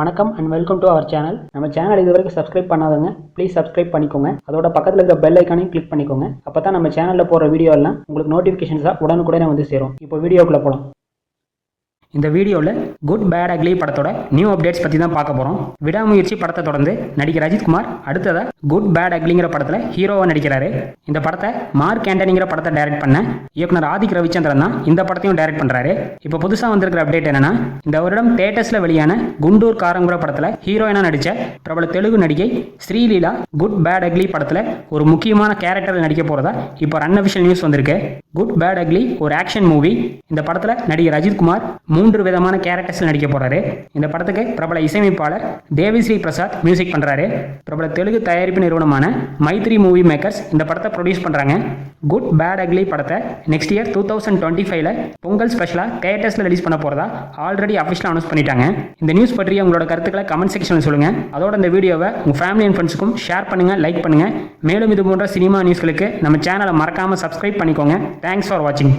வணக்கம் and welcome to our channel. நம்ம channel இது வரைக்கும் சப்ஸ்கிரைப் பண்ணாதவங்க ப்ளீஸ் சப்ஸ்கிரைப் பண்ணிக்கோங்க. அதோட பக்கத்தில் இருக்கிற பெல் ஐக்கானையும் கிளிக் பண்ணிக்கோங்க. அப்போ தான் நம்ம சேனலில் போகிற வீடியோ எல்லாம் உங்களுக்கு நோட்டிஃபிகேஷன்ஸாக உடனுக்குடனே வந்து சேரும். இப்போ வீடியோக்குள்ளே போகலாம். இந்த வீடியோவில் குட் பேட் அக்லி படத்தோட நியூ அப்டேட்ஸ் பற்றி தான் பார்க்க போகிறோம். விடாமுயற்சி படத்தை தொடர்ந்து நடிகர் அஜித்குமார் அடுத்ததாக குட் பேட் அக்லிங்கிற படத்தில் ஹீரோவாக நடிக்கிறாரு. இந்த படத்தை மார்க் ஆண்டனிங்கிற படத்தை டைரக்ட் பண்ண இயக்குனர் ஆதிக் ரவிச்சந்திரன் தான் இந்த படத்தையும் டைரக்ட் பண்ணுறாரு. இப்போ புதுசாக வந்திருக்கிற அப்டேட் என்னன்னா, இந்த வருடம் தியேட்டர்ஸில் வெளியான குண்டூர் காரங்கிற படத்தில் ஹீரோயினாக நடித்த பிரபல தெலுங்கு நடிகை ஸ்ரீலீலா குட் பேட் அக்லி படத்தில் ஒரு முக்கியமான கேரக்டரில் நடிக்க போகிறதா இப்போ அன்அஃபிஷியல் நியூஸ் வந்திருக்கு. குட் பேட் அக்லி ஒரு ஆக்ஷன் மூவி. இந்த படத்தில் நடிகர் அஜித்குமார் 3 விதமான கேரக்டர்ஸில் நடிக்க போறாரு. இந்த படத்துக்கு பிரபல இசையமைப்பாளர் தேவிஸ்ரீ பிரசாத் மியூசிக் பண்றாரு. பிரபல தெலுங்கு தயாரிப்பு நிறுவனமான மைத்ரி மூவி மேக்கர்ஸ் இந்த படத்தை ப்ரொடியூஸ் பண்றாங்க. குட் பேட் அக்லி படத்தை நெக்ஸ்ட் இயர் 2025ல பொங்கல் ஸ்பெஷலா தியேட்டர்ஸ்ல ரிலீஸ் பண்ண போறதா ஆல்ரெடி அஃபிஷியலா அனௌன்ஸ் பண்ணிட்டாங்க. இந்த நியூஸ் பற்றி உங்களோட கருத்துக்களை கமெண்ட் செக்ஷன்ல சொல்லுங்க. அதோட இந்த வீடியோவை உங்க ஃபேமிலி அண்ட் ஃப்ரெண்ட்ஸுக்கும் ஷேர் பண்ணுங்க, லைக் பண்ணுங்க. மேலும் இது போன்ற சினிமா நியூஸ்களுக்கு நம்ம சேனலை மறக்காம சப்ஸ்கிரைப் பண்ணிக்கோங்க. தேங்க்ஸ் ஃபார் வாட்சிங்.